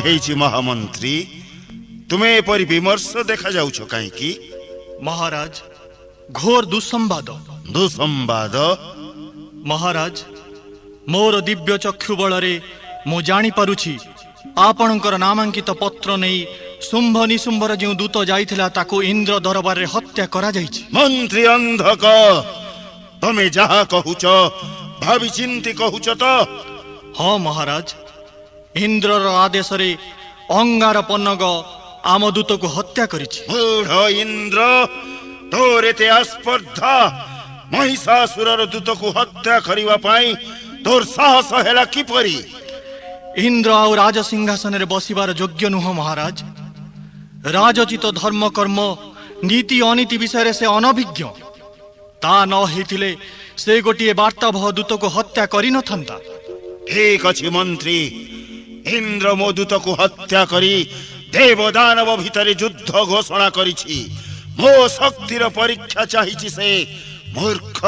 हेछि महामंत्री तुमे एपरि विमर्श देखा जाउछ काईकी? महाराज घोर दुसंवाद। दुसंवाद? महाराज मोर दिव्य चक्षु बल मु जानी पारुछि आपणकर नामांकित पत्र नहीं शुंभ निशुंभर जो दूत जाइथिला ताको इंद्र दरबार रे हत्या करा जाइछि। मंत्री अंधक तमे जहा कहूच भावी चिंती कहूच तो? हाँ महाराज इंद्रर आदेश रे अंगार पन्नग आम दूत को हत्या करिछि। मूढ़ इंद्र तोर एते आस्पर्धा महिषासुरर दूत को हत्या करिवा पाई तोर साहस हेला किपरि? इंद्र आ राज सिंहासन रे बसिबार योग्य नुह महाराज। राजचित धर्म कर्म नीति अनीति विषय से अनभिज्ञ। ता न हेथिले से गोटे वार्तावह दूत को हत्या करि न थंता। ठीक अछि मंत्री इंद्र मो दूत को हत्या करी देव दानव भितर युद्ध घोषणा करिछि। मो शक्तिर परीक्षा चाहिछि से मूर्ख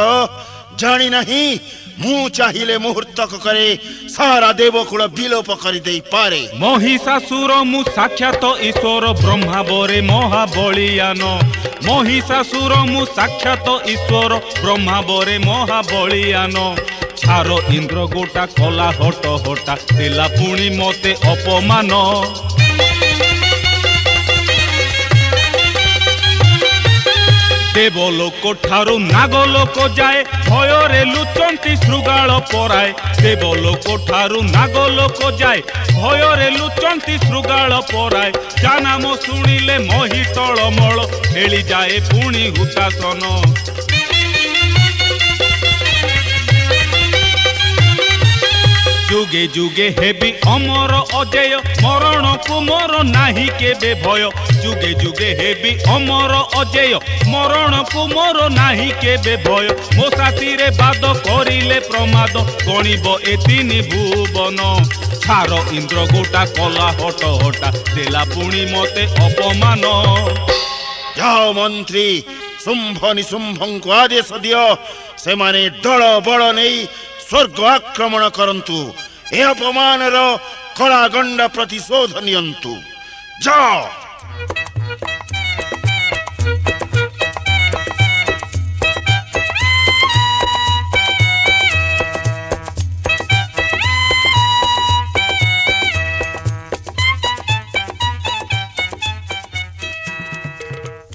जानी नहीं मु चाहिले मुहूर्तक करे सारा देवकुल विलोप करि देई पारे। महिषासुर मु साक्षात ईश्वर ब्रह्मा बोरे महाबलियान। महिषासुर मु साक्षात ईश्वर ब्रह्मा बोरे महाबलियान। छारो इंद्र गोटा कला हट हटा देला पुणी मते अपमान। देवलोक ठारू नागलोक जाए भୟରେ लुचंती श्रृगाल पराए। देवलोक ठारू नागलोक जाए भୟରେ लुचंती श्रृगाल पराए। जानाम शुणिले मही टळमळ खेली जाए पुणी हुतासन। जुगे जुगे हेबी अमर अजय मरण को मोर नाही केबे भय। जुगे जुगे हेबी अमर अजय मरण को मोर नाही केबे भय। मो साथीरे बाद करिले प्रमाद गणिब ए तीनि भुवन। छार इंद्र गोटा कला हट हटा देला पुणी मते अपमान। जाओ मंत्री शुंभ निशुंभं को आदेश दियो से माने दल बल नहीं स्वर्ग आक्रमण करंतु ए अपमानर कलागंड प्रतिशोध नियंतु। जाओ।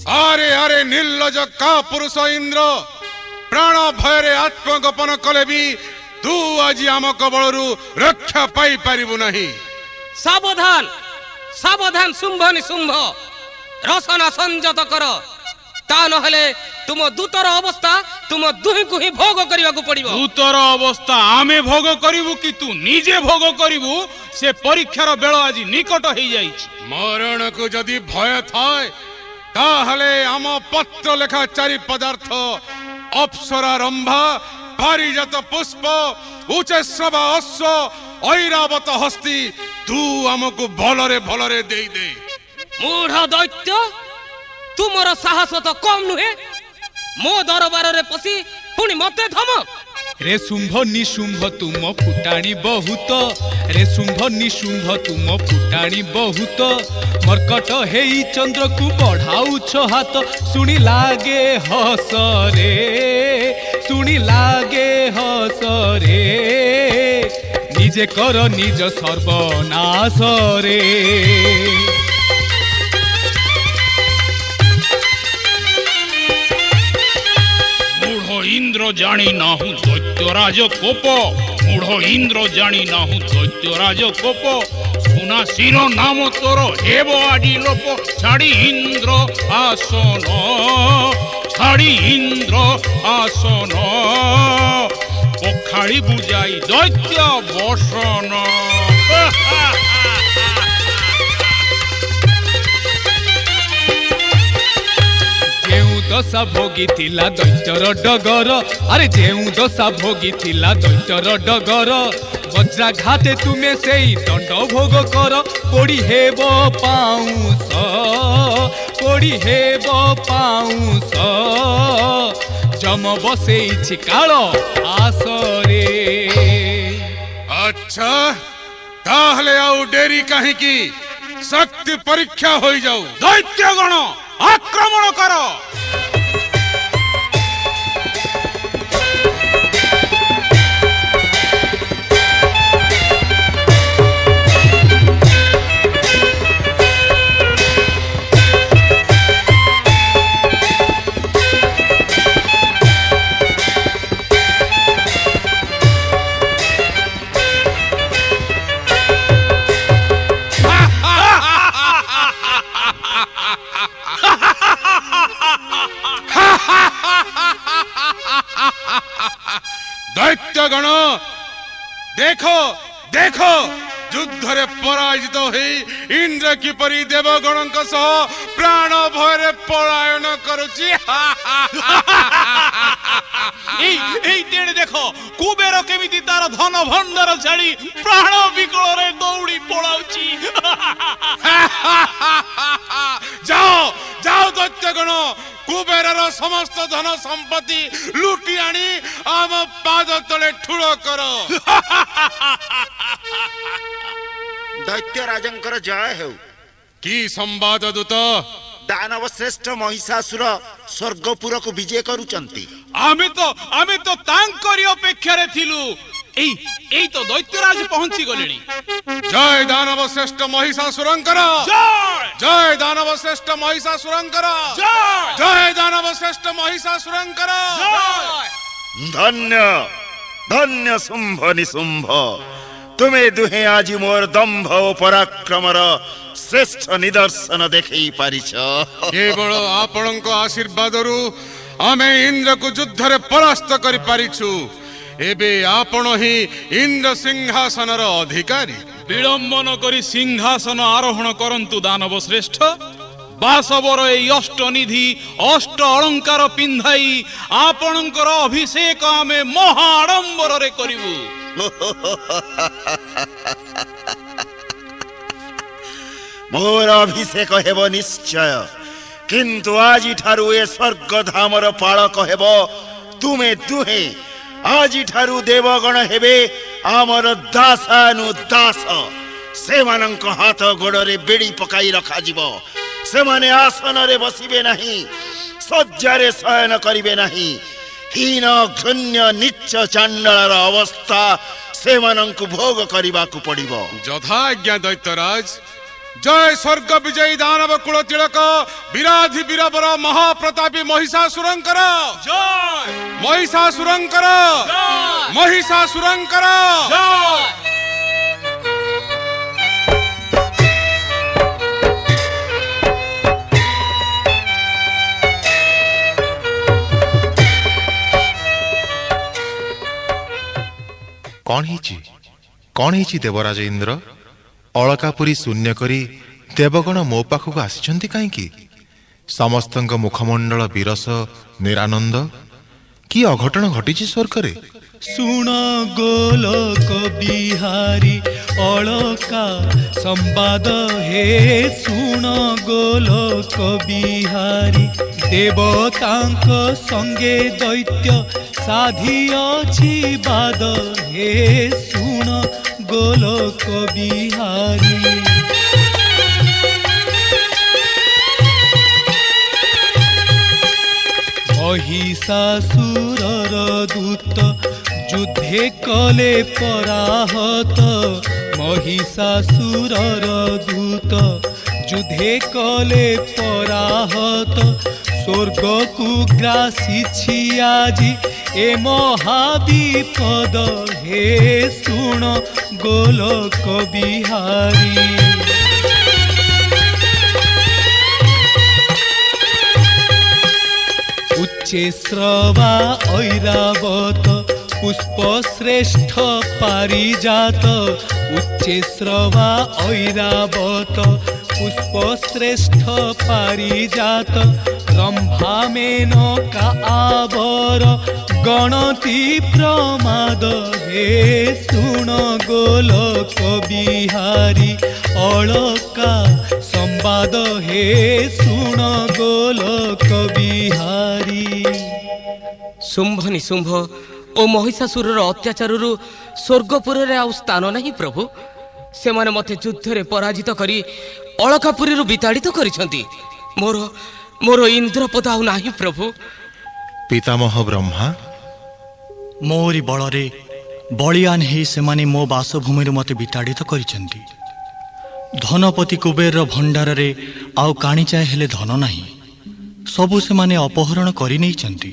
अरे अरे निर्लज का पुरुष इंद्र प्राण भୟରେ आत्मगोपन कले भी तू आज आम कबलरू रक्षा पाई पारिबु नहीं। सावधान सावधान शुंभ निशुंभ रसना संयत कर ता नहले तुम दूतर अवस्था तुम दुहि को ही भोग करिवा को पड़िबो। दूतर अवस्था आमे भोग करिवु कि तू निजे भोग करिवु से परीक्षार बेळ आज निकट होई जाईछि। मरण को जदि भय थाए ताहले आम पत्र लेखा चारि पदार्थ अप्सरा रंभा पारिजात पुष्प उच्चश्रवा अश्व ऐरावत हस्ती तू हमको भलरे दे दे। मूढ़ दैत्य तुमर साहस तो कम नुहे मो दरबार रे पसी पुणी मते धमक। रे शुंभ निशुंभ तुम फुटाणी बहुत। रे शुंभ निशुंभ तुम फुटाणी बहुत। मर्कट हेई चंद्र को बढ़ाउछ हाथ सुनी लागे हस रे। सुनी लागे हस रे निजे कर निज सर्वनाश रे। इंद्र जानी नाहु दैत्यराज कोप। मूढ़ इंद्र जानी नाहु दैत्यराज कोप। सुना शिर नाम तोर हेब आदि लोप। छाड़ी इंद्र आसन छाड़ी इंद्र आसन पखाड़ी बुझाई दैत्य बसन। दशा भोगी थिला दैत्यर डगर। अरे जेउ दशा भोगी थिला दैत्यर डगर। वज्राघाते तुमे सेई दंड भोग कर। कोड़ी हेब पाउस कोड़ी हेब पाउस जम बसेइछि काल आसरे। अच्छा ताहले आउ डेरी काहेकि शक्ति परीक्षा हो जाऊ। दैत्यगण आक्रमण कर। दैत्यगण देखो देखो युद्ध रे पराजित हो इंद्र किपरि देवगण प्राण भय पलायन करुची। देखो कुबेर केमिति तार धन भंडार छाड़ी प्राण विकल रे दौड़ी पलाउची। जाओ जाओ दैत्यगण कुबेरर समस्त धन संपत्ति लुटी आनी आम पाद तले ठुल कर। दैत्य राजंकर जय हेउ। की संवाद दूत? दानव श्रेष्ठ महिषासुर स्वर्गपुर को विजय करूचंती। आमे तो तांकरी अपेक्षा रे थिलु। एई तो दैत्यराज पहुंची गलेनी। जय दानव श्रेष्ठ महिषासुरंकर जय। जय दानव श्रेष्ठ महिषासुरंकर जय। जय दानव श्रेष्ठ महिषासुरंकर जय। धन्य धन्य शुंभ निशुंभ, तुमे दुहे आज मोर दंभ ओ पराक्रमर श्रेष्ठ निदर्शन देखई पारिछ। केवल आपणक आशीर्वादरू आमे इंद्र को युद्ध रे परास्त करि पारिछु। एबे आपण ही इंद्र सिंहासनर अधिकारी। विलंबन करी सिंहासन आरोहण करंतु दानव श्रेष्ठ। बासवर ए अष्ट निधि अष्ट अलंकार पिंधाई आपणकर अभिषेक आमे महा आडंबर रे करिवु। मोर अभिषेक हेब निश्चय, किंतु आज ठारू ए स्वर्ग धामर पालक हेब तुमे दुहे। आज ठारू देवगण हेबे आमर दासानु दास। सेमानंक हाथ गोड़े बेड़ी पकाई रखा जीवो। सेमाने आसन रे बसिबे नहीं, शय्या रे शयन करिबे नहीं। हीन घृण्य नीच चांडालर अवस्था सेमानंकु भोग करिबाकु पड़िबो। यथाज्ञा दैत्यराज। जय स्वर्ग विजयी दानव कुल तिलक विराधि वीरवर महाप्रतापी महिषासुरंकर जय। महिषासुरंकर जय। महिषासुरंकर जय। कौन ही देवराज इंद्र? अलकापुरी शून्य करी देवगण मो पाखक आसिछंती काईकी? समस्तंक मुखमंडल विरस निरानंद। की अघटन घटिछि स्वर्गरे? सुण गोलक बिहारी अलका संवाद हे। सुण गोलक बिहारी देवतांक संगे दैत्य साधी अछि बाद हे। सुण गोलक बिहारी महिषासुरर दूत युद्धे कले पराहत। महिषासुरर दूत युद्धे कले पराहत। स्वर्ग को ग्रासी आजी ए महाविपद हे। सुण गोलक बिहारी उच्चे श्रवा ऐरावत पुष्प श्रेष्ठ पारिजात। उच्चे श्रवा ऐरावत पुष्प श्रेष्ठ पारिजात। रंभा मेनका आवर गणति प्रमाद हे। सुण गोलक बिहारी अलका संवाद हे। सुण गोलक बिहारी शुंभ निशुंभ ओ महिषासुरर अत्याचाररु स्वर्गपुर रे आउ स्थान नहीं प्रभु। ସେମାନେ ମୋତେ ଯୁଦ୍ଧରେ ପରାଜିତ କରି ଅଳକାପୁରୀରୁ ବିତାଡ଼ିତ କରିଛନ୍ତି। ମୋର ଇନ୍ଦ୍ରପଦ ଆଉ ନାହିଁ ପ୍ରଭୁ। ପିତାମହ ବ୍ରହ୍ମା, ମୋରି ବଳରେ ବଳିଆନ ହେଇ ସେମାନେ ମୋ ବାସଭୂମିରୁ ମୋତେ ବିତାଡ଼ିତ କରିଛନ୍ତି। ଧନପତି କୁବେରର ଭଣ୍ଡାରରେ ଆଉ କାଣିଚାଏ ହେଲେ ଧନ ନାହିଁ, ସବୁ ସେମାନେ ଅପହରଣ କରି ନେଇଛନ୍ତି।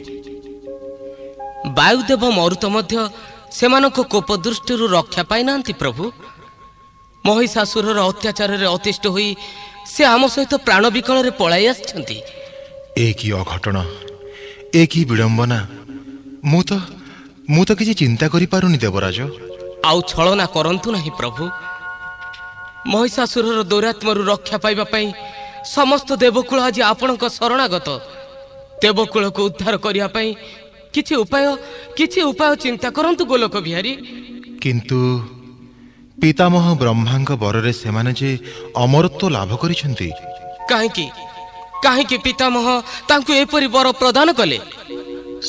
ବାୟୁଦେବ ମରୁତ ମଧ୍ୟ ସେମାନଙ୍କ କୋପ ଦୃଷ୍ଟିରୁ ରକ୍ଷା ପାଇନାହାନ୍ତି ପ୍ରଭୁ। ମହିଷାସୁରର ଅତ୍ୟାଚାରରେ ଅତିଷ୍ଠ ହୋଇ ସେ ଆମ ସହିତ ପ୍ରାଣ ବିକଳରେ ପଳାଇ ଆସିଛନ୍ତି। ଏ କି ଅଘଟଣ, ଏ କି ବିଡ଼ମ୍ବନା! ମୁଁ ତ କିଛି ଚିନ୍ତା କରିପାରୁନି ଦେବରାଜ। ଆଉ ଛଳନା କରନ୍ତୁ ନାହିଁ ପ୍ରଭୁ। ମହିଷାସୁରର ଦୌରାତ୍ମରୁ ରକ୍ଷା ପାଇବା ପାଇଁ ସମସ୍ତ ଦେବକୁଳ ଆଜି ଆପଣଙ୍କ ଶରଣାଗତ। ଦେବକୁଳକୁ ଉଦ୍ଧାର କରିବା ପାଇଁ କିଛି ଉପାୟ ଚିନ୍ତା କରନ୍ତୁ ଗୋଲକ ବିହାରୀ। କିନ୍ତୁ ପିତାମହ ବ୍ରହ୍ମାଙ୍କ ବରରେ ସେମାନେ ଯେ ଅମରତ୍ୱ ଲାଭ କରିଛନ୍ତି। କାହିଁକି ପିତାମହ ତାଙ୍କୁ ଏପରି ବର ପ୍ରଦାନ କଲେ?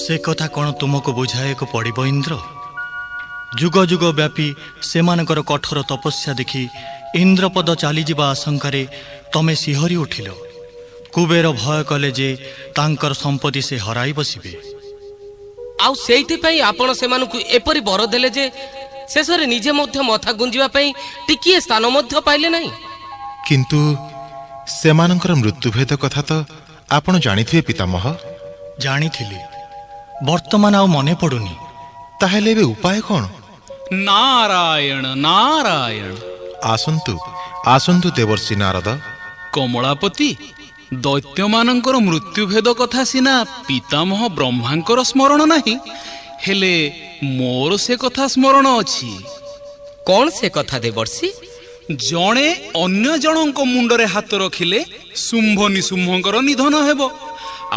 ସେ କଥା କ'ଣ ତୁମକୁ ବୁଝାଇବାକୁ ପଡ଼ିବ ଇନ୍ଦ୍ର? ଯୁଗ ଯୁଗ ବ୍ୟାପୀ ସେମାନଙ୍କର କଠୋର ତପସ୍ୟା ଦେଖି ଇନ୍ଦ୍ରପଦ ଚାଲିଯିବା ଆଶଙ୍କାରେ ତମେ ଶିହରି ଉଠିଲ। କୁବେର ଭୟ କଲେ ଯେ ତାଙ୍କର ସମ୍ପତ୍ତି ସେ ହରାଇ ବସିବେ। ଆଉ ସେଇଥିପାଇଁ ଆପଣ ସେମାନଙ୍କୁ ଏପରି ବର ଦେଲେ ଯେ ଶେଷରେ ନିଜେ ମଧ୍ୟ ମଥା ଗୁଞ୍ଜିବା ପାଇଁ ଟିକିଏ ସ୍ଥାନ ମଧ୍ୟ ପାଇଲେ ନାହିଁ। କିନ୍ତୁ ସେମାନଙ୍କର ମୃତ୍ୟୁଭେଦ କଥା ତ ଆପଣ ଜାଣିଥିବେ ପିତାମହ। ଜାଣିଥିଲି, ବର୍ତ୍ତମାନ ଆଉ ମନେ ପଡ଼ୁନି। ତାହେଲେ ଏବେ ଉପାୟ କ'ଣ? ନାରାୟଣ ନାରାୟଣ। ଆସନ୍ତୁ ଦେବର୍ଷି ନାରଦ। କମଳାପତି, ଦୈତ୍ୟମାନଙ୍କର ମୃତ୍ୟୁଭେଦ କଥା ସିନା ପିତାମହ ବ୍ରହ୍ମାଙ୍କର ସ୍ମରଣ ନାହିଁ, ହେଲେ ମୋର ସେ କଥା ସ୍ମରଣ ଅଛି। କ'ଣ ସେ କଥା ଦେବର୍ଷି? ଜଣେ ଅନ୍ୟ ଜଣଙ୍କ ମୁଣ୍ଡରେ ହାତ ରଖିଲେ ଶୁମ୍ଭ ନିଶୁମ୍ଭଙ୍କର ନିଧନ ହେବ,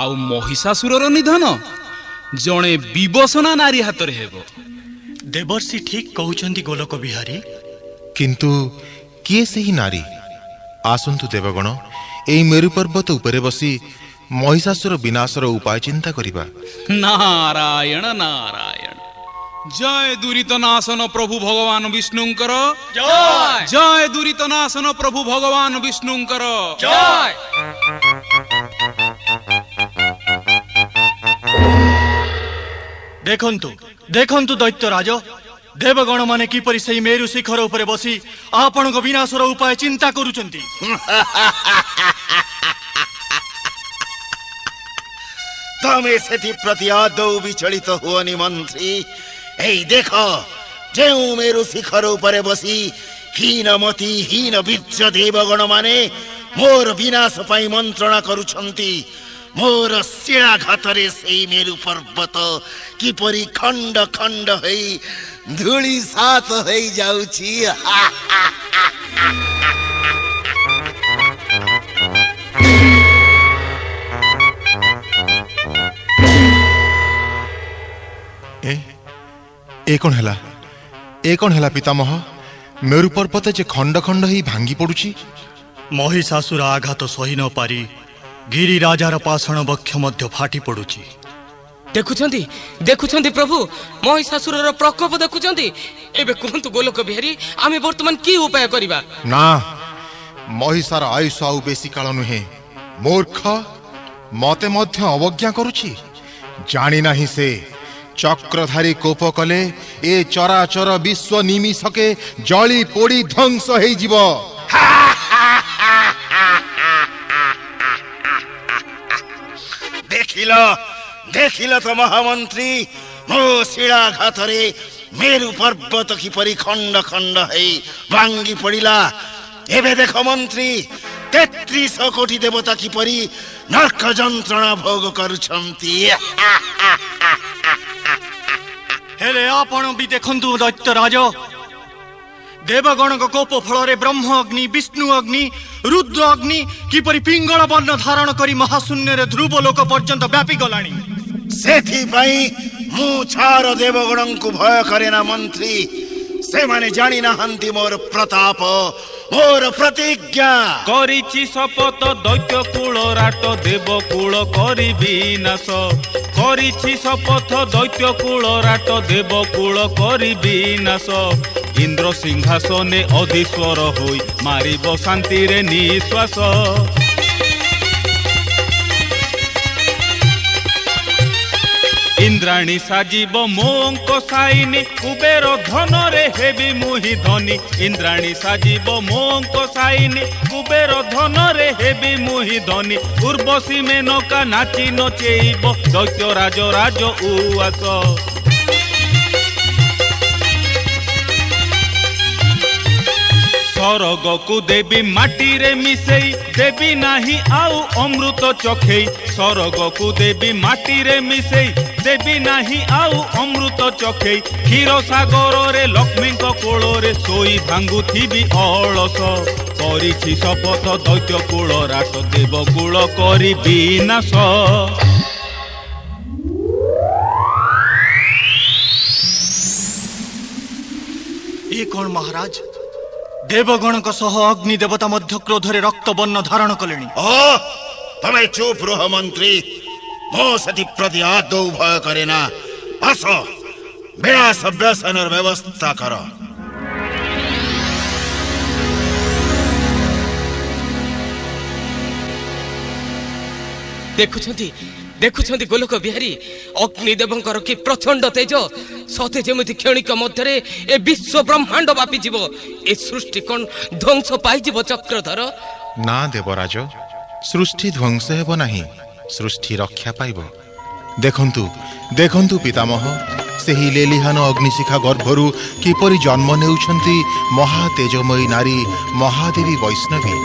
ଆଉ ମହିଷାସୁରର ନିଧନ ଜଣେ ବିବସନା ନାରୀ ହାତରେ ହେବ। ଦେବର୍ଷି ଠିକ୍ କହୁଛନ୍ତି ଗୋଲକ ବିହାରୀ। କିନ୍ତୁ କିଏ ସେହି ନାରୀ? ଆସନ୍ତୁ ଦେବଗଣ, ଏହି ମେରୁ ପର୍ବତ ଉପରେ ବସି ମହିଷାସୁର ବିନାଶର ଉପାୟ ଚିନ୍ତା କରିବା। ନାରାୟଣ ନାରାୟଣ। ଜୟ ଦୁରିତ ନାଶନ ପ୍ରଭୁ ଭଗବାନ ବିଷ୍ଣୁଙ୍କର ଜୟ ଦୁରିତ ନାଶନ ପ୍ରଭୁ ଭଗବାନ ବିଷ୍ଣୁଙ୍କର ଜୟ। ଦେଖନ୍ତୁ ଦୈତ୍ୟରାଜ, ଦେବଗଣମାନେ କିପରି ସେହି ମେରୁ ଶିଖର ଉପରେ ବସି ଆପଣଙ୍କ ବିନାଶର ଉପାୟ ଚିନ୍ତା କରୁଛନ୍ତି। ତମେ ସେଥିପ୍ରତି ଆଦୌ ବିଚଳିତ ହୁଅନି ମନ୍ତ୍ରୀ। ଏଇ ଦେଖ, ଯେଉଁ ମେରୁ ଶିଖର ଉପରେ ବସି ହୀନମତି ହୀନ ବୀର୍ଯ୍ୟ ଦେବଗଣ ମାନେ ମୋର ବିନାଶ ପାଇଁ ମନ୍ତ୍ରଣା କରୁଛନ୍ତି, ମୋର ଶିଳାଘାତରେ ସେଇ ମେରୁ ପର୍ବତ କିପରି ଖଣ୍ଡ ଖଣ୍ଡ ହୋଇ ଧୂଳି ସାତ ହୋଇଯାଉଛି। ଏ କ'ଣ ହେଲା ପିତାମହ? ମେରୁ ପର୍ବତ ଯେ ଖଣ୍ଡ ଖଣ୍ଡ ହେଇ ଭାଙ୍ଗି ପଡୁଛି। ମହିଷାସୁର ଆଘାତ ସହି ନ ପାରି ଗିରିରାଜାର ପାଷାଣ ବକ୍ଷ ମଧ୍ୟ ଫାଟି ପଡୁଛି। ଦେଖୁଛନ୍ତି ପ୍ରଭୁ, ମହିଷାସୁରର ପ୍ରକୋପ ଦେଖୁଛନ୍ତି। ଏବେ କୁହନ୍ତୁ ଗୋଲକ ବିହାରୀ, ଆମେ ବର୍ତ୍ତମାନ କି ଉପାୟ କରିବା? ନା, ମହିଷାର ଆୟୁଷ ଆଉ ବେଶୀ କାଳ ନୁହେଁ। ମୂର୍ଖ, ମତେ ମଧ୍ୟ ଅବଜ୍ଞା କରୁଛି। ଜାଣିନାହିଁ ସେ ଚକ୍ରଧାରୀ କୋପ କଲେ ଏ ଚରାଚର ବିଶ୍ୱ ନିମିଷକେ ଜଳି ପୋଡ଼ି ଧ୍ୱଂସ ହେଇଯିବ। ଦେଖିଲ ତ ମହାମନ୍ତ୍ରୀ, ମୋ ଶିଳାଘାତରେ ମେରୁ ପର୍ବତ କିପରି ଖଣ୍ଡ ଖଣ୍ଡ ହେଇ ଭାଙ୍ଗି ପଡ଼ିଲା। ଏବେ ଦେଖ ମନ୍ତ୍ରୀ, 33 କୋଟି ଦେବତା କିପରି ନର୍କ ଯନ୍ତ୍ରଣା ଭୋଗ କରୁଛନ୍ତି। ହେଲେ ଆପଣ ବି ଦେଖନ୍ତୁ ଦୈତ୍ୟରାଜ, ଦେବଗଣଙ୍କ କୋପ ଫଳରେ ବ୍ରହ୍ମ ଅଗ୍ନି, ବିଷ୍ଣୁ ଅଗ୍ନି, ରୁଦ୍ର ଅଗ୍ନି କିପରି ପିଙ୍ଗଳ ବର୍ଣ୍ଣ ଧାରଣ କରି ମହାଶୂନ୍ୟରେ ଧ୍ରୁବ ଲୋକ ପର୍ଯ୍ୟନ୍ତ ବ୍ୟାପି ଗଲାଣି। ସେଥିପାଇଁ ମୁଁ ଛାର ଦେବଗଣଙ୍କୁ ଭୟ କରେ ନା ମନ୍ତ୍ରୀ। ସେମାନେ ଜାଣିନାହାନ୍ତି ମୋର ପ୍ରତାପ, ମୋର ପ୍ରତିଜ୍ଞା। କରିଛି ଶପଥ ଦୈତ୍ୟ କୂଳ ରାଟ ଦେବ କୂଳ କରିବି ନାଶ। କରିଛି ଶପଥ ଦୈତ୍ୟ କୂଳ ରାଟ ଦେବ କୂଳ କରିବି ନାଶ। इंद्र सिंहासने अधीश्वर होई मारिब शांति रे निश्वास इंद्राणी साजिब मोंक साइनी कुबेर धन रे हेबी मुहि धनी इंद्राणी साजिब मोंक साइनी कुबेर धन रे हेबी मुहि धनी उर्वशी मेनका नाची नचेइब दैत्य राज राज उवास सरग को देवी माटी रे मिसेई देवी नाही आउ अमृत चखेई सरग को देवी माटी रे मिसेई देवी नाही आउ अमृत चखेई क्षीर सागर रे लक्ष्मी कोल रे सोई भांगुथिबी अलस करिछि शपथ दैत्य कूल रास देव कूल करी विनाश ये कौन महाराज देवगण सह अग्नि देवता मध्य क्रोधरे रक्त बर्ण धारण कले तमे चुप रह मंत्री मो सती प्रति आदौ भय करे ना आस बेड़ा सभ्यसनर व्यवस्था कर देखुछंती गोलोक बिहारी अग्निदेवंकर कि प्रचंड तेज सते जेमिति क्षणिक मध्य ए विश्व ब्रह्मांड व्यापी जीव ए सृष्टि कोन ध्वंस पाई जीव चक्रधर ना देवराज सृष्टि ध्वंस हेब नाही सृष्टि रक्षा पाइब देखंतु देखंतु पितामह सेही लेलिहान अग्निशिखा गर्भरु किपरि जन्म नेउछंती महातेजमयी नारी महादेवी वैष्णवी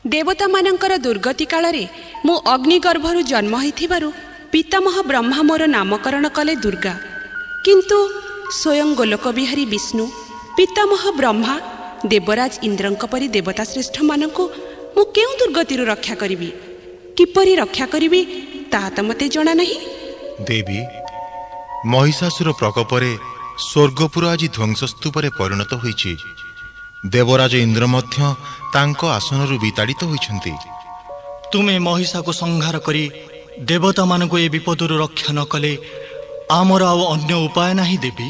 देवता मानकर दुर्गति काल रे मु अग्निगर्भरु जन्म होइथिबारु पितामह ब्रह्मा मोर नामकरण कले दुर्गा किंतु स्वयं गोलोक बिहारी विष्णु पितामह ब्रह्मा देवराज इंद्रंक परि देवता श्रेष्ठ मानकु मु केउ दुर्गतिरु रक्षा करिवि किपरि रक्षा करिवि ताहा त मते जणा नहीं देवी महिषासुर प्रकोपरे स्वर्गपुर आज ध्वंसस्तूपरे परिणत होइछि देवराज इंद्र मध्य तांको आसनरु विताड़ित होइछंती तुमे महिषा को संहार करी देवता मानक ए विपदरु रक्षा न कले आमर आउ अन्य उपाय नाही देवी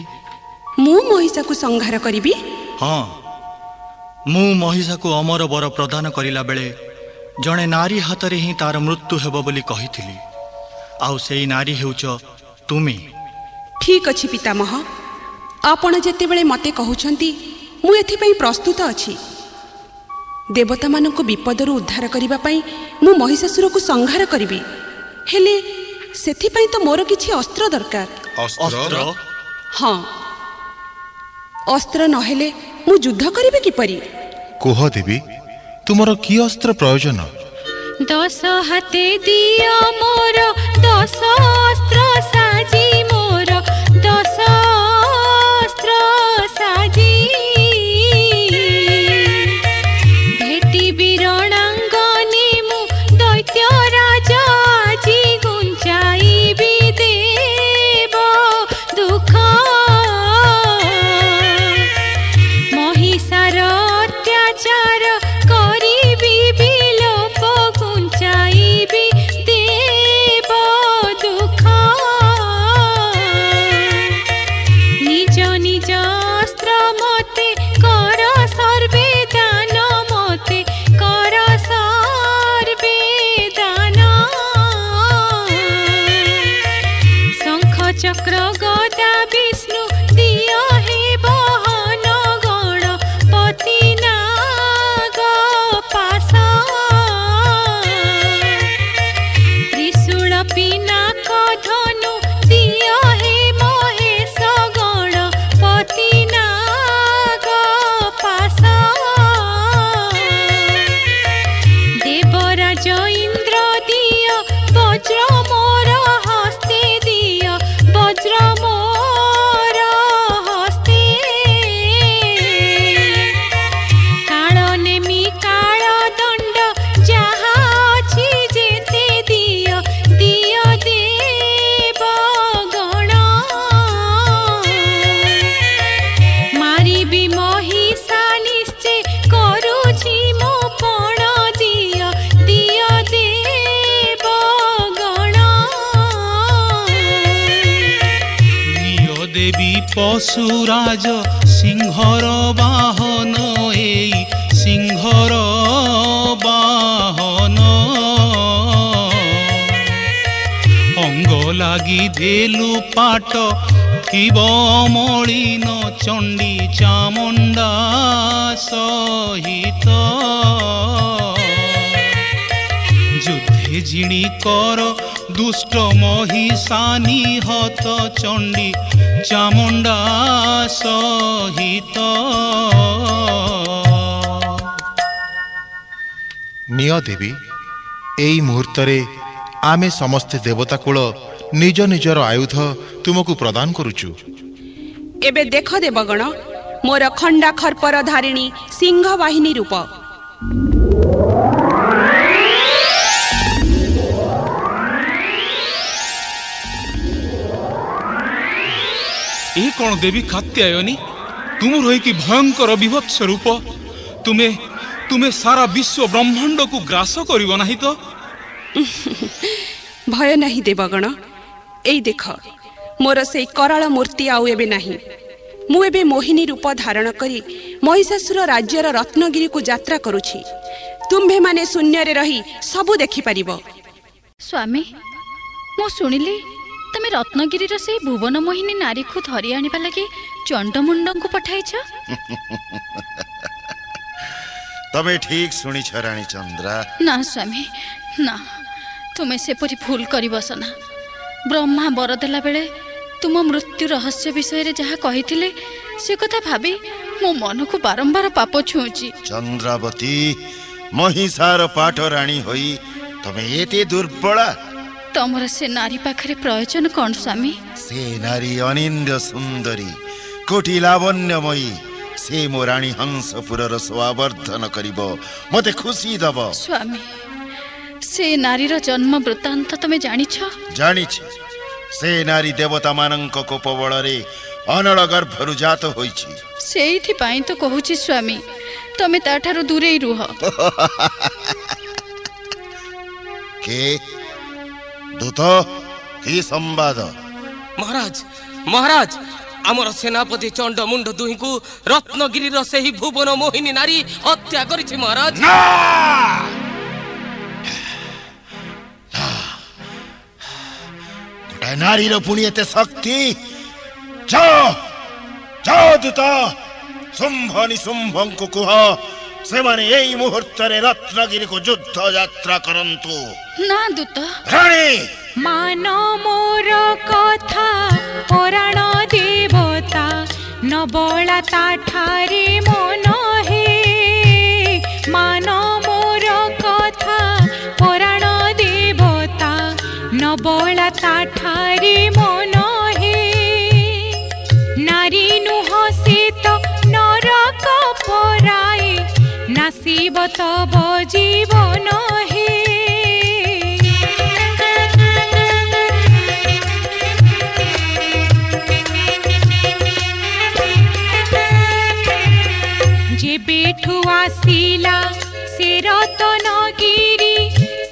मु महिषा को संहार करिवि हाँ मु महिषा को अमर वर प्रदान करिला बेले जणे नारी हाथ रे ही तार मृत्यु हेबो बोली कहिथिली आउ सेई नारी हेउच तुमे ठीक अछि पितामह आपण जेतेबेले मते कहउछंती मु एथिपई प्रस्तुत अछि देवता मानक विपदरु उद्धार करिबा पई मु महिषासुर को संहार करिवि हेले सेथिपई तो मोर किछि अस्त्र दरकार अस्त्र हाँ अस्त्र नहेले मु युद्ध करिबि किपरि कुह देवी तुमर की अस्त्र प्रयोजन 10 हाते दिया मोर 10 अस्त्र साजी मोर 10 अस्त्र साजी भेटी बीरणांगनी मु दैत्य राजा जी गुंचाई भी देव दुख महिषार अत्याचार करी विलोप गुंचाई भी देव दुख পশুরাজ সিংহর বাহন, এই সিংহর বাহন। অঙ্গ লাগি দেলু পাট, থিব মলিন চণ্ডী চামুণ্ডা সহিত। যুদ্ধে জিণি কর দুষ্ট মহিষা নিহত, চণ্ডী চামুণ্ডা সহিত। নিয় ଦେବୀ, ଏଇ ମୁହୂର୍ତ୍ତରେ ଆମେ ସମସ୍ତେ ଦେବତା କୂଳ ନିଜ ନିଜର ଆୟୁଧ ତୁମକୁ ପ୍ରଦାନ କରୁଛୁ। ଏବେ ଦେଖ ଦେବଗଣ, ମୋର ଖଣ୍ଡା ଖର୍ପର ଧାରିଣୀ ସିଂହ ବାହିନୀ ରୂପ। ଏ କ'ଣ ଦେବୀ କାତ୍ୟାୟନୀ, ତୁମର ହୋଇକି ଭୟଙ୍କର ବିଭତ୍ସ ରୂପ। ତୁମେ ସାରା ବିଶ୍ୱ ବ୍ରହ୍ମାଣ୍ଡକୁ ଗ୍ରାସ କରିବ ନାହିଁ ତ? ଭୟ ନାହିଁ ଦେବଗଣ, ଏଇ ଦେଖ ମୋର ସେଇ କରାଳ ମୂର୍ତ୍ତି ଆଉ ଏବେ ନାହିଁ। ମୁଁ ଏବେ ମୋହିନୀ ରୂପ ଧାରଣ କରି ମହିଷାସୁର ରାଜ୍ୟର ରତ୍ନଗିରିକୁ ଯାତ୍ରା କରୁଛି। ତୁମ୍ଭେମାନେ ଶୂନ୍ୟରେ ରହି ସବୁ ଦେଖିପାରିବ। ସ୍ୱାମୀ, ମୁଁ ଶୁଣିଲି ତମେ ରତ୍ନଗିରିର ସେଇ ଭୁବନ ମୋହିନୀ ନାରୀକୁ ଧରି ଆଣିବା ଲାଗି ଚଣ୍ଡମୁଣ୍ଡଙ୍କୁ ପଠାଇଛ। ତମେ ଠିକ୍ ଶୁଣିଛ ରାଣୀ ଚନ୍ଦ୍ରା। ନା ସ୍ୱାମୀ, ନା, ତୁମେ ସେପରି ଭୁଲ କରିବସ ନା। ବ୍ରହ୍ମା ବର ଦେଲା ବେଳେ ତୁମ ମୃତ୍ୟୁ ରହସ୍ୟ ବିଷୟରେ ଯାହା କହିଥିଲେ, ସେ କଥା ଭାବି ମୋ ମନକୁ ବାରମ୍ବାର ପାପ ଛୁଉଁଛି। ଚନ୍ଦ୍ରାବତୀ, ମହିଷାର ପାଠ ରାଣୀ ହୋଇ ତମେ ଏତେ ଦୁର୍ବଳା? ତମର ସେ ନାରୀ ପାଖରେ ପ୍ରୟୋଜନ କ'ଣ ସ୍ୱାମୀ? ସେ ନାରୀ ଅନିନ୍ଦ୍ୟ ସୁନ୍ଦରୀ, କୋଟି ଲାବଣ୍ୟମୟୀ। ସେ ମୋ ରାଣୀ ହଂସପୁରର ସ୍ୱାବର୍ଦ୍ଧନ କରିବ, ମତେ ଖୁସି ଦବ। ସ୍ୱାମୀ, ସେ ନାରୀର ଜନ୍ମ ବୃତ୍ତାନ୍ତ ତମେ ଜାଣିଛ? ଜାଣିଛି। ସେ ନାରୀ ଦେବତା ମାନଙ୍କ କୋପ ବଳରେ ଅନଳ ଗର୍ଭରୁ ଜାତ ହୋଇଛି। ସେଇଥିପାଇଁ ତ କହୁଛି ସ୍ୱାମୀ, ତମେ ତାଠାରୁ ଦୂରେଇ ରୁହ। କେ ଦୂତ, କି ସମ୍ବାଦ? ମହାରାଜ, ମହାରାଜ, ଆମର ସେନାପତି ଚଣ୍ଡମୁଣ୍ଡ ଦୁହିଁଙ୍କୁ ରତ୍ନଗିରିର ସେହି ଭୁବନ ମୋହିନୀ ନାରୀ ହତ୍ୟା କରିଛି ମହାରାଜ। ଗୋଟାଏ ନାରୀର ପୁଣି ଏତେ ଶକ୍ତି? ଯାଅ ଦୂତ, ଶୁମ୍ଭ ନିଶୁମ୍ଭଙ୍କୁ କୁହ ସେମାନେ ଏଇ ମୁହୂର୍ତ୍ତରେ ରତ୍ନଗିରିକୁ ଯୁଦ୍ଧ ଯାତ୍ରା କରନ୍ତୁ। ନା ଦୂତ। ରାଣୀ, ମାନ ମୋର କଥା, ପୁରାଣ ଦେବତା ନବଳା ତାଠାରେ ମନ ହେ। ମାନ ମୋର କଥା, ପୁରାଣ ଦେବତା ନବଳା ତାଠାରେ ମନ ହେ। ନାରୀ ନୁହ ସେ ତ ନରକ ପରାଏ, ନାସିବ ତବ ଜୀବନ ହେ। ଯେବେଠୁ ଆସିଲା ସେ ରତ୍ନଗିରି,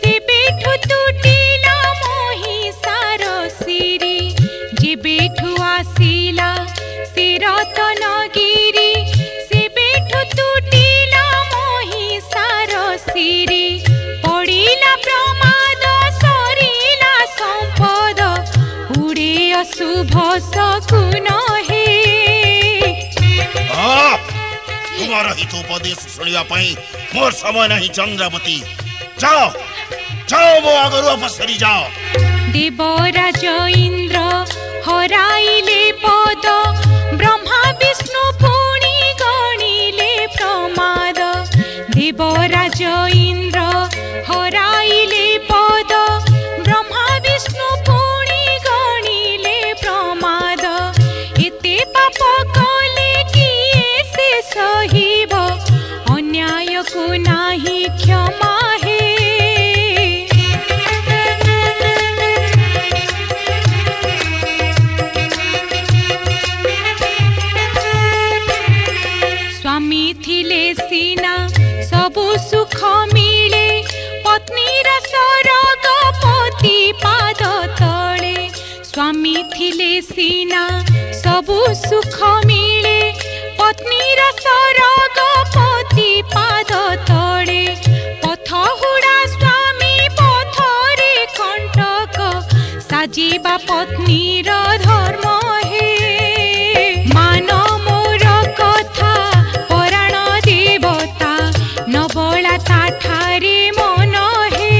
ସେବେଠୁ ତୁଟିଲା ମହିଷାର ଶିରି। ଯେବେଠୁ ଆସିଲା ସେ ରତ୍ନଗିରି, ସେବେଠୁ ତୁଟିଲା ମହିଷାର ଶିରି। ପଡ଼ିଲା ପ୍ରମାଦ, ସରିଲା ସମ୍ପଦ, ଉଡ଼େ ଅଶୁଭ ଶକୁନ ହେ। ତୁମର ହିତ ଉପଦେଶ ଶୁଣିବା ପାଇଁ ମୋର ସମୟ ନାହିଁ। ଚନ୍ଦ୍ରାବତୀ, ଯାଅ ଯାଅ, ମୋ ଆଗରୁ ଅପସରି ଯାଅ। ଦେବରାଜ ଇନ୍ଦ୍ର ହରାଇଲେ ପଦ, ବ୍ରହ୍ମା ବିଷ୍ଣୁ ପୁଣି ଗଣିଲେ ପ୍ରମାଦ। ଦେବରାଜ ଇନ୍ଦ୍ର ହରାଇଲେ ପଦ, ବ୍ରହ୍ମା ବିଷ୍ଣୁ ପୁଣି ଗଣିଲେ ପ୍ରମାଦ। ଏତେ ପାପ କଲେ କିଏ ସେ ସହିବ, ଅନ୍ୟାୟକୁ ନାହିଁ କ୍ଷମା ହେ। ସ୍ୱାମୀ ଥିଲେ ସିନା ସବୁ ସୁଖ ମିଳେ, ପତ୍ନୀର ସରଗ ପତି ପାଦ ତଳେ। ସ୍ୱାମୀ ଥିଲେ ସିନା ସବୁ ସୁଖ ମିଳେ ପତ୍ନୀର ସରଗ ପତି ପାଦ ତଳେ ପଥ ହୁଡ଼ା ସ୍ୱାମୀ ପଥରେ କଣ୍ଟକ ସାଜିବା ପତ୍ନୀର ଧର୍ମ ହେ ମାନ ମୋର କଥା ପରାଣ ଦେବତା ନବଳା ତାଠାରେ ମନ ହେ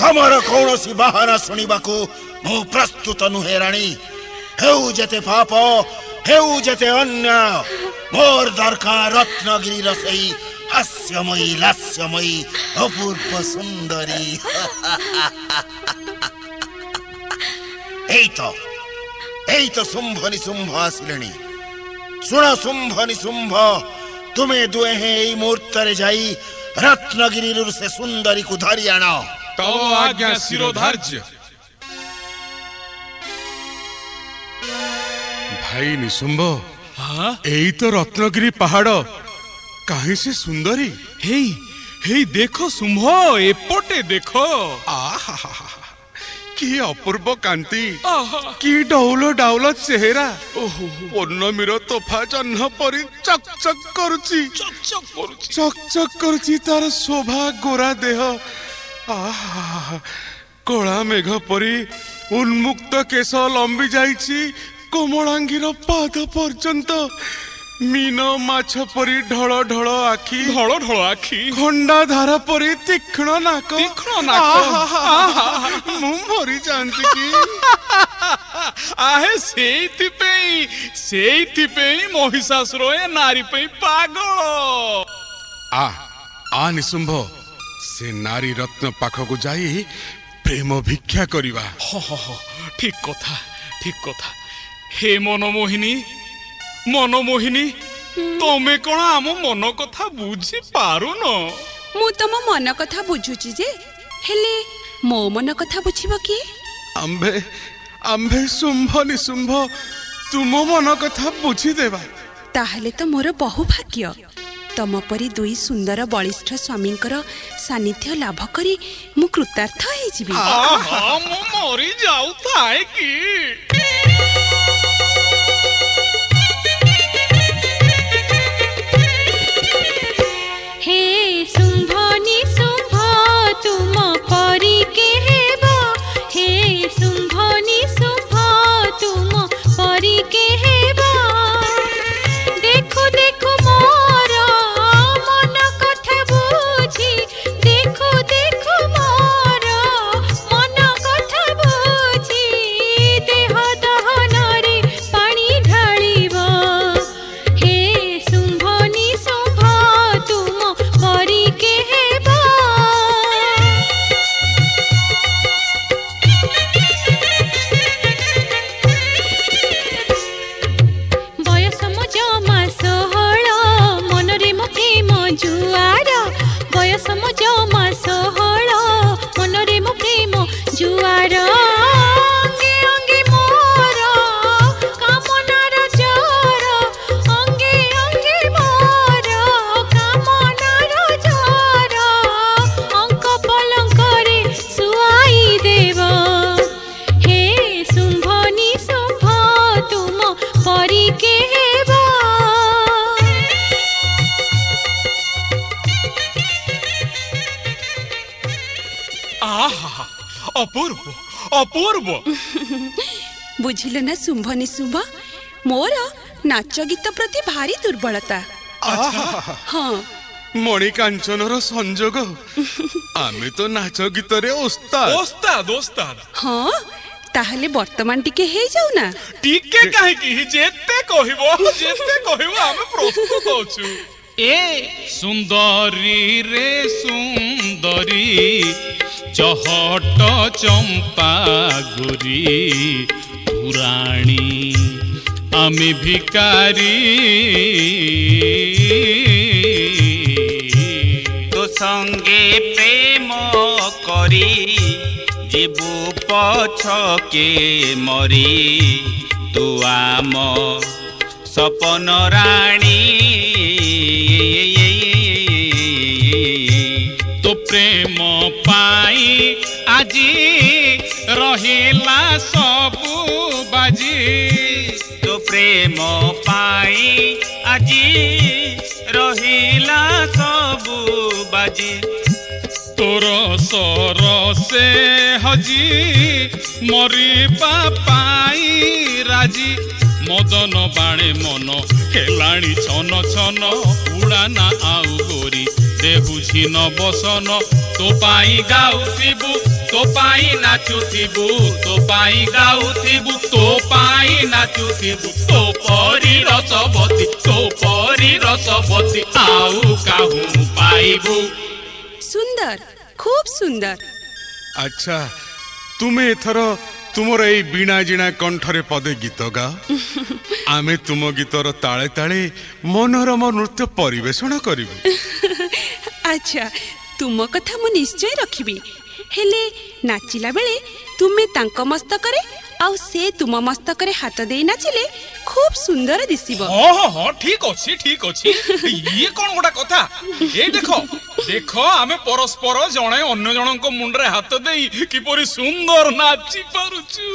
तमर कौनसी बाहाना शुणिबाकू मु प्रस्तुत नुहे राणी हेउ जेते पाप हेउ जेते अन्याय मोर दरकार रत्नगिरी रसई हास्यमयी लास्यमयी अपूर्व सुंदरी एई तो शुंभ निशुंभ आसिलेनी सुन शुंभ निशुंभ तुमे दुए हैं एई मुहूर्त रे जाई रत्नगिरी से सुंदरी को धरी आना तो आज्ञा शिरोधार्य। भाई निशुंभ एई तो रत्नगिरी पहाड़ कहीं से सुंदरी हेई हेई देखो शुंभ एपटे देखो की अपूर्व कांति की डौलो डाउल चेहरा पूर्णमीर तोफा जह्न परी चकचक करुची चकचक करुची तार शोभा गोरा देह कला मेघ परी उन्मुक्त केश लंबी जाइछि कोमलांगीर पाद पर्यंत मीन माछ परी ढळ ढळ आखि खंडा धारा परी तीक्ष्ण नाक मु मरी जानती की आहे सेइथिपेई महिषासुर ए नारी पे पागल आ निशुंभ से नारी रत्न पाखकु जाई प्रेम भिक्षा करिवा ठीक कथा हे मनमोहिनी तमे कौन आम मन कथा बुझी पारुन मु तम मन कथा बुझुची जे हेले मो मन कथा बुझिबो की आम्भे शुंभ निशुंभ तुम मन कथा बुझी देबा ताहले तो मोर बहु भाग्य तम परी दुई सुंदर बलिष्ठ स्वामींकर सानिध्य लाभ करी मु कृतार्थ हे जिबी मु मरी जाऊ थाए की हे शुंभ निशुंभ तुम परी के हेबा हे शुंभ निशुंभ तुम परी के हेबा देखो देखो मोर मन कथा बुझी देखो देखो मोर मन कथा बुझी देह दहन रे पानी ढालिबा हे शुंभ निशुंभ तुम परी के हेबा बयस मो जमा 16 मनरे मो प्रेम जुआर बयस मो जमा 16 मनरे मो प्रेम जुआर अंगे अंगे मोर कामनार जर अंगे अंगे मोर कामनार जर अंक पलंक रे सुआई देव हे शुंभ निशुंभ तुम परी के हेबा आहा अपूर्व बुझिल ना शुंभ निशुंभ मोर नाच गीत प्रति भारी दुर्बलता हाँ मणिकांचनर संजोग आमे तो नाच गीत रे ओस्ताद हाँ ताहले वर्तमान टिके हे जाऊ ना टिके काहे की जेते कहिबो आमे प्रस्तुत होछु ए सुंदरी रे सुंदरी चहट चंपा गुरी पुराणी आमे भिकारी तो संगे प्रेम करी जीवु पछके मरी तू आम सपन राणी तो प्रेम पाई आजी रही ମୋ ପାଇଁ ଆଜି ରହିଲା ସବୁ ବାଜି तोर सर से हजी मरिबा पाई राजी मदन बाणे मन हेलाणी छन छन उड़ाना आउ गोरी देहुझी न बसन तो पाई गाउथिबु तो पाई नाचुथिबु तो पाई गाउथिबु तो पाई नाचुथिबु तो परी रसवती आउ काहू पाइबु सुंदर खूब सुंदर। अच्छा तुम्हें एथर तुमर ए बीणा जीणा कंठरे पदे गीत गा आमे तुम गीतर ताले ताले मनोरम नृत्य परिवेषण करिबु। अच्छा तुम कथा मु निश्चय रखिबी हेले नाचिला बेले तुमे तांक मस्तकरे आउ से तुम मस्तकरे हाथ देई नाचिले खूब सुंदर दिसिबो। हाँ ठीक अछि ये कोन गोटा कथा ए देखो देखो आमे परस्पर जणे अन्य जनक मुंडरे हाथ देई किपरि सुंदर नाचि पारुछु।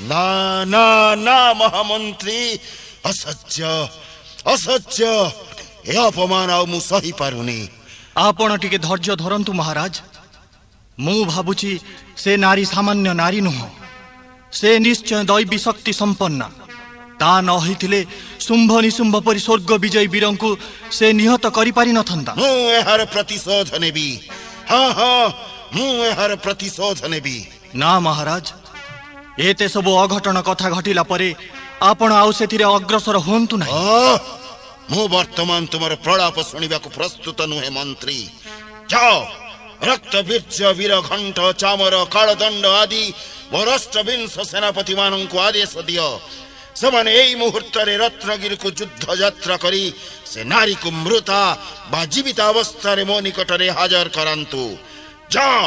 ना ना ना महामंत्री असह्य असह्य ए अपमान आउ मु सही पारुनी। आपण टिके धैर्य धरंतु महाराज मु भाबुची से नारी सामान्य नारी नुह से निश्चय दैवी शक्ति संपन्ना ता न होइथिले शुंभ निशुंभ परि स्वर्ग विजय वीरंकु से निहत करि पारि नथंता। मु एहार प्रतिशोध नेबी हाँ मु एहार प्रतिशोध नेबी। ना महाराज एते सब अघटन कथा घटिला परे आपण आउ सेथिरे अग्रसर होंतु नै। मु वर्तमान तुमर प्रलाप सुनिबाकु प्रस्तुत नुहे मंत्री। जाओ रक्त वीर्य वीर घंट चामर कालदंड आदि वरष्ट विंश सेनापति मानंकु आदेश दियो सेमाने एई मुहूर्तरे रत्नगिरी को युद्ध यात्रा करी से नारी को मृता बा जीवित अवस्था रे मो निकटरे हाजर करंतु। जाओ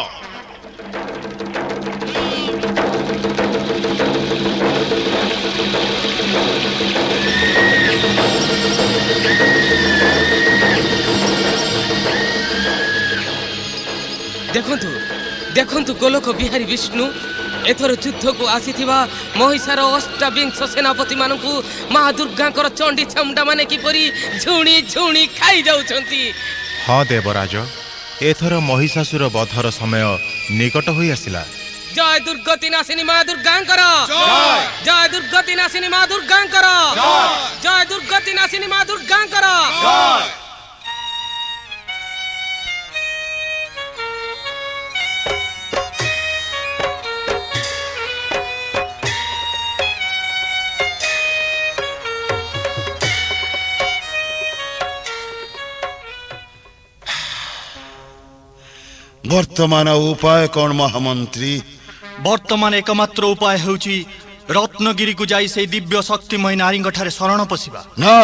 देखंतु देखंतु गोलोक बिहारी विष्णु एथर युद्ध को आसीथिबा महिषार अष्टाविंश सेनापति मानकु मां दुर्गांकर चंडी छमडा माने किपरि झुणी झुणी खाई जाउछंती। हाँ देवराज एथर महिषासुर बधर समय निकट होई आसिला। जय दुर्गति नाशिनी मां दुर्गांकर जय दुर्गति नाशिनी मां दुर्गांकर जय दुर्गति नाशिनी मां दुर्गांकर। वर्तमान उपाय कौन महामंत्री? वर्तमान एकमात्र उपाय हेउची रत्नगिरी को जाई से दिव्य शक्तिमय नारींग ठारे शरण पशिबा। ना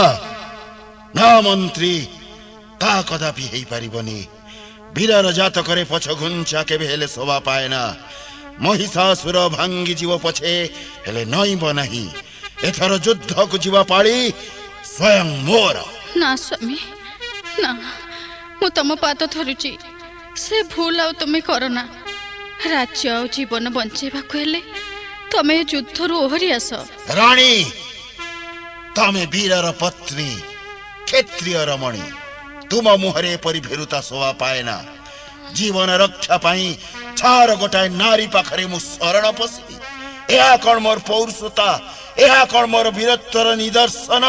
ना मंत्री ता कदापि हेई पारिबनी। वीरर जात करे पछ घुंचा केबे हेले शोभा पाएना। महिषासुर भांगी जीव पछे हेले नईब नाही। एथर युद्ध को जीवा पाली स्वयं मोर। ना स्वामी ना मु तम पाद धरुची से भूल आउ तुम्हें करना। राज्य आ जीवन बंचेबाकु हेले तमे युद्ध रु ओहरी आस। रानी तमे वीरर पत्नी क्षेत्रीय रमणी तुम मुहरे परिभेरुता शोभा पाएना। जीवन रक्षा पाई छार गोटाए नारी पाखरे मु शरण पसी। एहा कौन मोर पौरुषता एहा कौन मोर वीरत्वर निदर्शन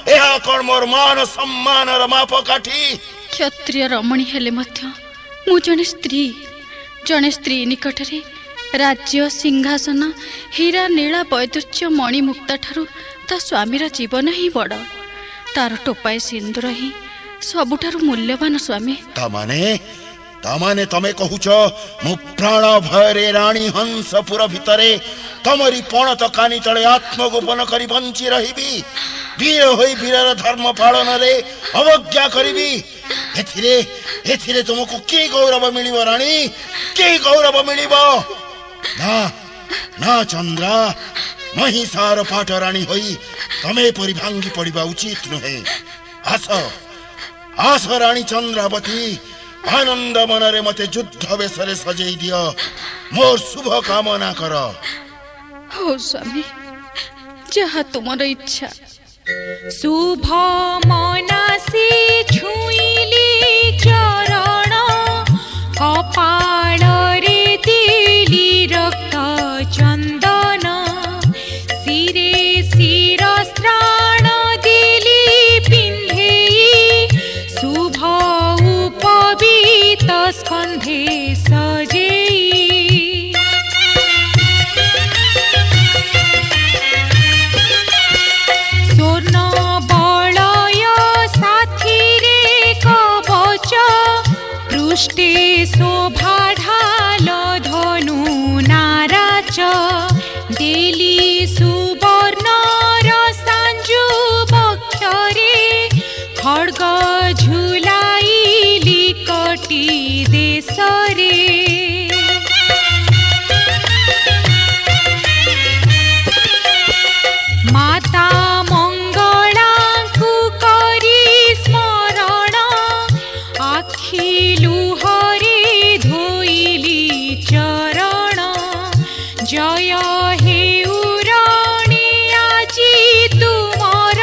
एहा कौन मोर मान सम्मान मापकाठी। क्षत्रिय रमणी हेले मध्य मु जने स्त्री निकटरे राज्य सिंहासन हीरा नीला वैदुर्य मणि मुक्ता ठारू ता स्वामीर जीवन ही बड़ तार टोपाए सिंदूर ही सबुठारू मूल्यवान स्वामी। तामाने तमे कहूच मु प्राण भयरे रानी हंसपुर भितरे तमरी पणत कानी तले आत्मगोपन करी बंची रहिबी। वीर होई वीरर धर्म पालन रे अवज्ञा करिबी। एथिरे तुमको के गौरव मिलिबो रानी के गौरव मिलिबो? ना ना चंद्रा महिषार पाटराणी होई तमे परि भांगी पड़िबा उचित नुहे। आस आस राणी चंद्रावती, आनंद मनरे मते युद्ध बेसरे सजेई दियो, मोर शुभ कामना कर। हो स्वामी, जहाँ तुमर इच्छा। शुभ मनसी छुईली चरण, कपाल रे दिली रक्त चंदन, सिरे शिर स्त्राण दिली पिंधेई, शुभ उपवीत स्कंधे सजेई। स्वर्ण बलय साथीरे कवच, पृष्ठे शोभा ढाल धनु नाराच, देली सुवर्ण रसांजु बक्षरे, खड्ग झुलाइली कटी देशरे। माता मंगलांकु करी स्मरण, आखि लुहरे धोइली चरण, जय हेउ राणी आजी तुमर,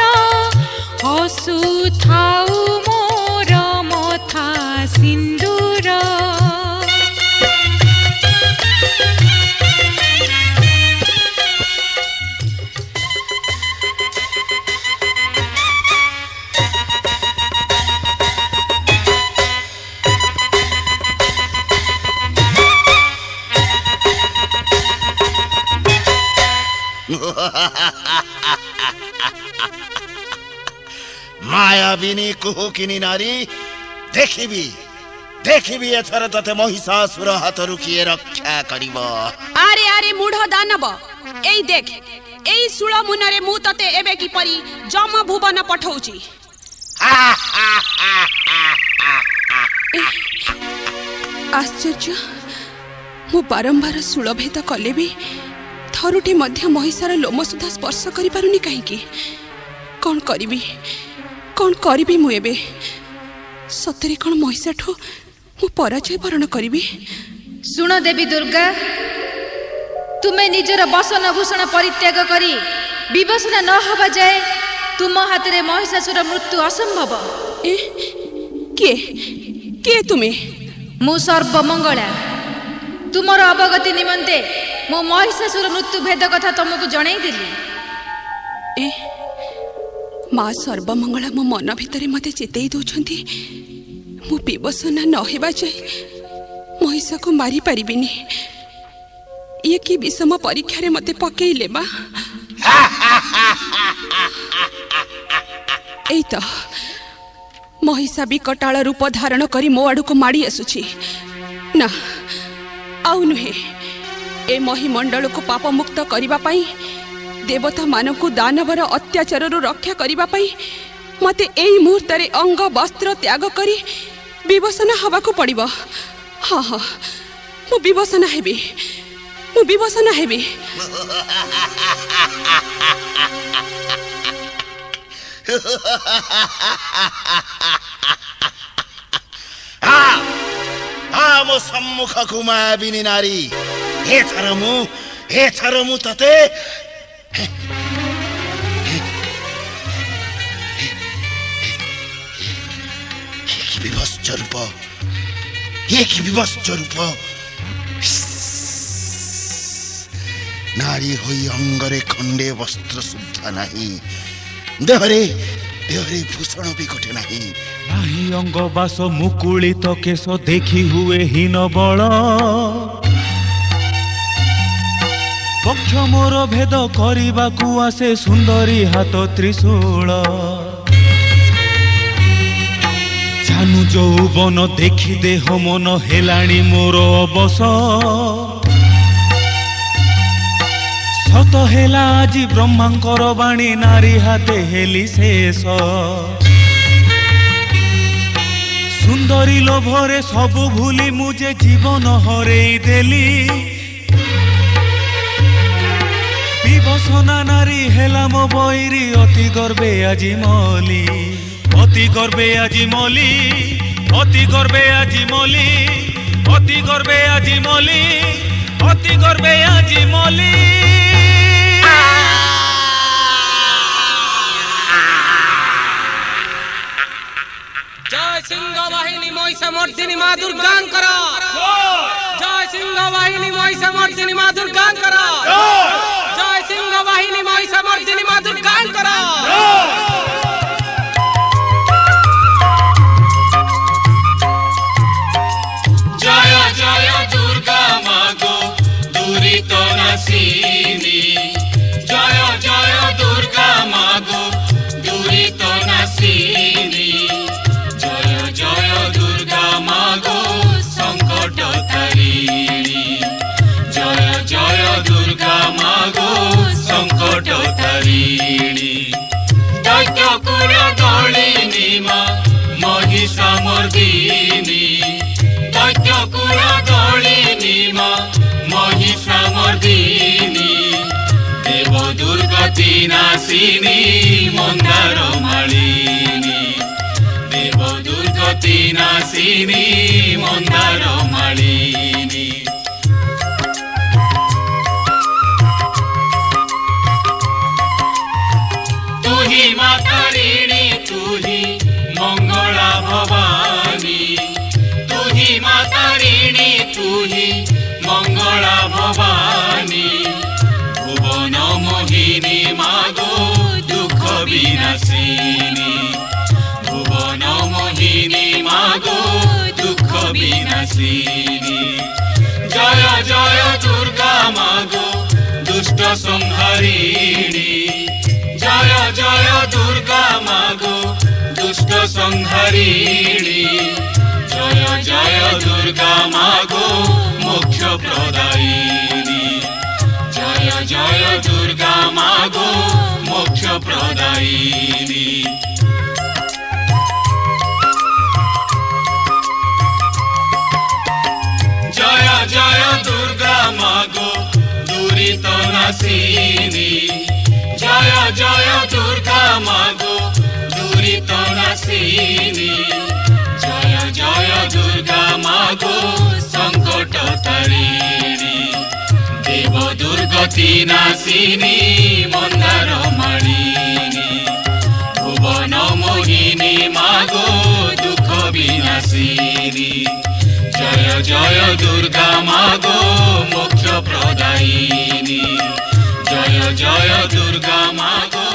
हसु थाउ मोर मथा सिंदूर। मायाबिनी कुहुकिनी नारी, देखिबी देखिबी एथर तते महिषासुर हातरु किए रक्षा करिब। आरे आरे मूढ़ दानव, एई देख, एई सुळ मुनरे मु तते एबे की परी जम भुवन पठौची। आश्चर्य, मु बारंबार सुळ भेद कले भी थरुटे मध्य महिषार लोम सुधा स्पर्श करि पारुनी काहेकि? कौन करिबी मु एबे? सतरे कौन महिषाठू मु पराजय वरण करिबी? सुन देवी दुर्गा, तुमे निजर बसन भूषण परित्याग करी विवसना न हवा जाए तुम हाथ रे महिषासुर मृत्यु असंभव। ए के तुमे? मु सर्वमंगला, तुमर अवगति निमंते मो महिषासुर मृत्यु भेद कथा तुमको जणाई देली। ए माँ सर्वमंगला मो मन भितरे मते चेतई दउछंती, मु विवसना न हेबा जाए महिषा को मारी पारिबिनी। ये की विषम परीक्षा रे मते पकेइले बा। एई तो महिषा विकटाल रूप धारण करी मो आडू को माड़ी आसुची। ना आउ नुहे, ए महिमंडल को पाप मुक्त करिबा पाई, देवता मानकु दानवर अत्याचार रक्षा करिबा पाई मते एई मुहूर्त रे अंग वस्त्र त्याग करी विवसना हवाकु पड़िबो। हाँ हाँ, मु विवसना हेबी, मु विवसना हेबी। मो सम्मुख कुमाबिनी नारी, एथर मु तते विभत्स रूप नारी होई अंगरे खंडे वस्त्र शुद्ध नहीं, देहरे भूषण भी गोटे नहीं। नाही अंग बास मुकुलित केश देखी हुए हीन बल, पक्ष मोर भेद करबाकू आसे सुंदरी हाथ त्रिशूल, जानू यौवन देखी देह मन हेलाणी मोर अवस, सत हेला आज ब्रह्मांकर बाणी नारी हाथे हेली शेष, सुंदरी लोभरे सबु भूली मुझे जीवन हरेई देली, দিবসনা নারী হেলা মো বৈরি অতি গর্বে আজি মলি অতি গর্বে আজি মলি অতি গর্বে আজি মলি অতি গর্বে আজি মলি অতি গর্বে আজি মলি জয় সিংহ বাহিনী মহিষামর্দিনী মা দুর্গান করা জয় সিংহ বাহিনী মহিষামর্দিনী মা দুর্গান করা জয় সিংহ বাহিনী মহিষামর্দিনী মা দুর্গান করা জয় জয় দুর্গা মাগো দুরিত নাসিনী জয় জয় দুর্গা মাগো দুরিত নাসিনী জয় জয় দুর্গা মাগো সংকট তারিণী জয় জয় দুর্গা মাগো সংকট তারিণী দৈত্য কুল দলিনী মা মহিষামর্দিনী দৈত্য কুল দলিনী মা মহিষামর্দিনী দেব দুর্গতি নাসিনী মন্দার মালিনী দেব দুর্গতি নাসিনী মন্দার মালিনী তুহি মা তারিণী তুহি মঙ্গলা ভবানী তুহি মা তারিণী তুহি মঙ্গলা ভবানী ভুবন মোহিনী মাগো দুঃখ বিনাশিনী ভুবন মোহিনী মাগো দুঃখ বিনাশিনী জয় জয় দুর্গা মাগো দুষ্ট সংহারিণী জয় জয় দুর্গা মাগো দুষ্ট সংহারিণী জয় জয় দুর্গা মাগো মোক্ষ প্রদায়িনী জয় জয় দুর্গা মাগো মোক্ষ প্রদায়িনী জয় জয় দুর্গা মাগো দুরিত নাসিনী জয় জয় দুর্গা মাগো দুরিত নাসিনী জয় জয় দুর্গা মাগো সংকট তারিণী দেব দুর্গতি নাসিনী মন্দার মালিনী ভুবন মোহিনী মাগো দুঃখ বিনাশিনী জয় জয় দুর্গা মাগো মোক্ষ প্রদায়িনী জয় জয় দুর্গা মাগো